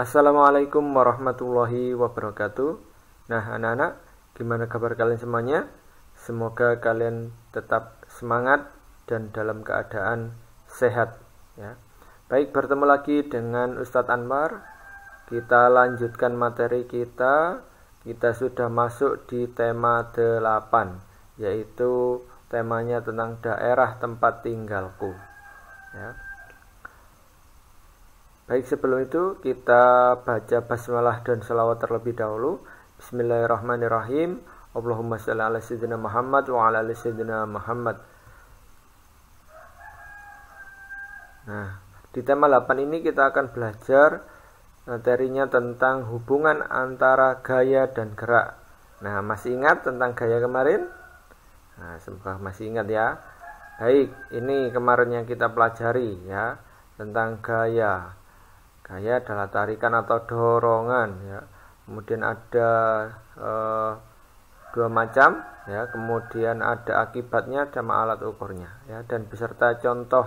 Assalamualaikum warahmatullahi wabarakatuh. Nah anak-anak, gimana kabar kalian semuanya? Semoga kalian tetap semangat dan dalam keadaan sehat ya. Baik, bertemu lagi dengan Ustadz Anwar. Kita lanjutkan materi kita. Kita sudah masuk di tema 8, yaitu temanya tentang daerah tempat tinggalku ya. Baik, sebelum itu kita baca basmalah dan shalawat terlebih dahulu. Bismillahirrahmanirrahim. Allahumma shalli ala sayyidina Muhammad wa ala ali sayyidina Muhammad. Nah, di tema 8 ini kita akan belajar materinya tentang hubungan antara gaya dan gerak. Nah, masih ingat tentang gaya kemarin? Nah, semoga masih ingat ya. Baik, ini kemarin yang kita pelajari ya, tentang gaya. Gaya adalah tarikan atau dorongan ya. Kemudian ada dua macam ya. Kemudian ada akibatnya sama alat ukurnya ya, dan beserta contoh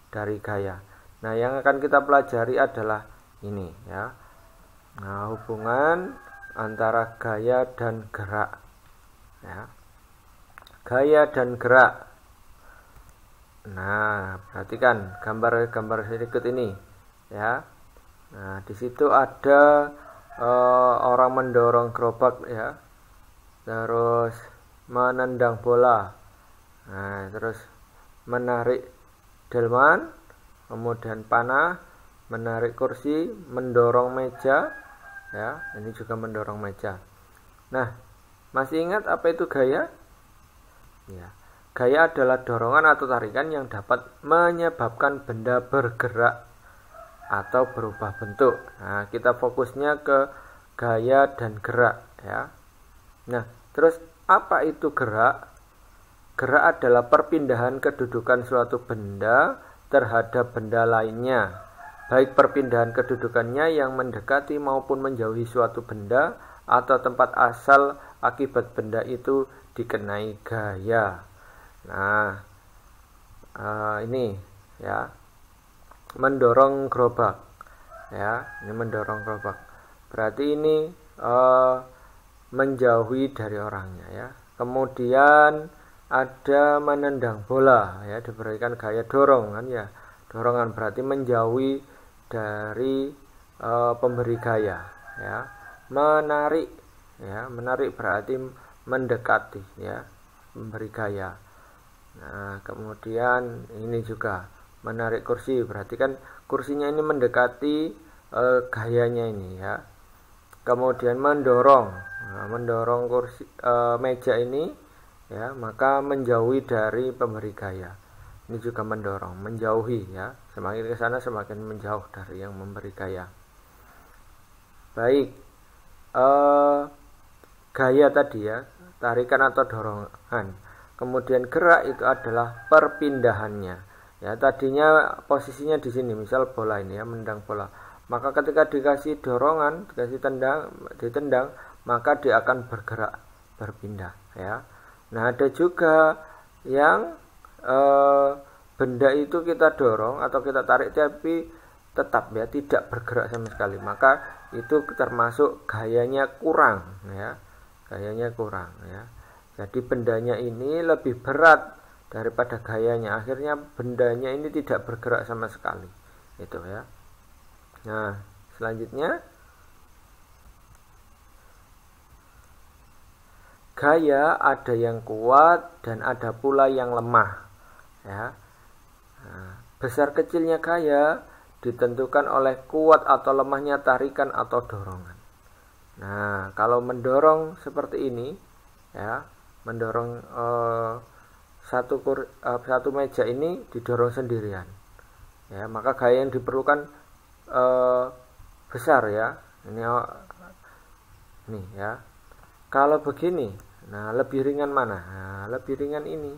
dari gaya. Nah, yang akan kita pelajari adalah ini ya. Nah, hubungan antara gaya dan gerak ya. Gaya dan gerak. Nah, perhatikan gambar-gambar berikut ini ya. Nah, di situ ada orang mendorong gerobak ya, terus menendang bola, nah, terus menarik delman, kemudian panah, menarik kursi, mendorong meja ya, ini juga mendorong meja. Nah, masih ingat apa itu gaya? Ya, gaya adalah dorongan atau tarikan yang dapat menyebabkan benda bergerak atau berubah bentuk. Nah, kita fokusnya ke gaya dan gerak ya. Nah, terus apa itu gerak? Gerak adalah perpindahan kedudukan suatu benda terhadap benda lainnya, baik perpindahan kedudukannya yang mendekati maupun menjauhi suatu benda atau tempat asal akibat benda itu dikenai gaya. Nah, ini ya, mendorong gerobak ya, ini mendorong gerobak berarti ini menjauhi dari orangnya ya. Kemudian ada menendang bola ya, diberikan gaya dorongan ya, dorongan berarti menjauhi dari pemberi gaya ya. Menarik ya, menarik berarti mendekati ya, memberi gaya. Nah, kemudian ini juga menarik kursi, berarti kan kursinya ini mendekati gayanya ini ya. Kemudian mendorong, nah, mendorong kursi meja ini ya, maka menjauhi dari pemberi gaya. Ini juga mendorong, menjauhi ya, semakin ke sana semakin menjauh dari yang memberi gaya. Baik, gaya tadi ya, tarikan atau dorongan. Kemudian gerak itu adalah perpindahannya. Ya, tadinya posisinya di sini, misal bola ini ya, menendang bola. Maka ketika dikasih dorongan, dikasih ditendang, maka dia akan bergerak, berpindah ya. Nah, ada juga yang benda itu kita dorong atau kita tarik tapi tetap ya tidak bergerak sama sekali. Maka itu termasuk gayanya kurang ya. Gayanya kurang ya. Jadi bendanya ini lebih berat daripada gayanya, akhirnya bendanya ini tidak bergerak sama sekali itu ya. Nah, selanjutnya gaya ada yang kuat dan ada pula yang lemah ya. Nah, besar kecilnya gaya ditentukan oleh kuat atau lemahnya tarikan atau dorongan. Nah, kalau mendorong seperti ini ya, mendorong satu meja ini didorong sendirian ya, maka gaya yang diperlukan besar ya. Ini ya. Kalau begini, nah lebih ringan mana? Nah, lebih ringan ini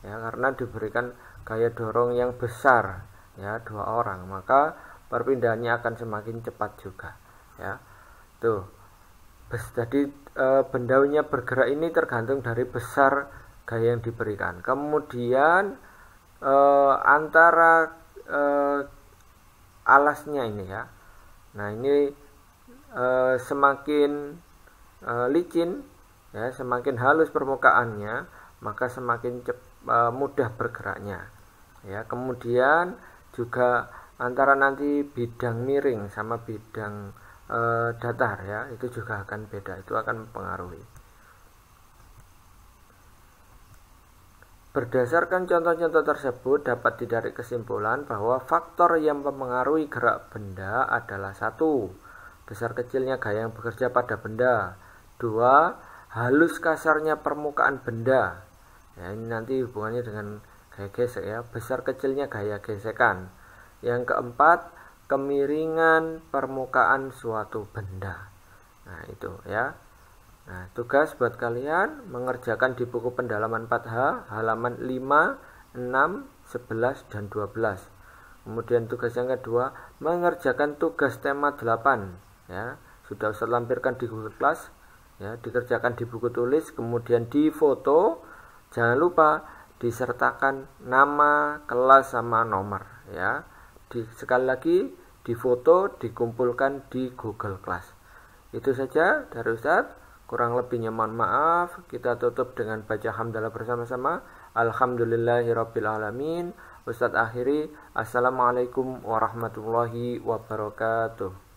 ya, karena diberikan gaya dorong yang besar ya, 2 orang, maka perpindahannya akan semakin cepat juga ya. Tuh, jadi bendanya bergerak ini tergantung dari besar gaya yang diberikan. Kemudian antara alasnya ini ya, Nah, ini semakin licin ya, semakin halus permukaannya, maka semakin mudah bergeraknya ya. Kemudian juga antara nanti bidang miring sama bidang datar ya, itu juga akan beda, itu akan mempengaruhi. Berdasarkan contoh-contoh tersebut dapat ditarik kesimpulan bahwa faktor yang mempengaruhi gerak benda adalah: 1. Besar kecilnya gaya yang bekerja pada benda. 2. Halus kasarnya permukaan benda. Ya, ini nanti hubungannya dengan gaya gesek ya. Besar kecilnya gaya gesekan. Yang keempat, kemiringan permukaan suatu benda. Nah, itu ya. Nah, tugas buat kalian mengerjakan di buku pendalaman 4H halaman 5, 6, 11, dan 12. Kemudian tugas yang kedua, mengerjakan tugas tema 8 ya. Sudah Ustaz lampirkan di Google Class ya, dikerjakan di buku tulis, kemudian di foto. Jangan lupa disertakan nama, kelas sama nomor ya. Sekali lagi di foto, dikumpulkan di Google Class. Itu saja dari Ustaz. Kurang lebihnya mohon maaf. Kita tutup dengan baca hamdalah bersama-sama. Alhamdulillahirabbil alamin. Ustaz akhiri. Assalamualaikum warahmatullahi wabarakatuh.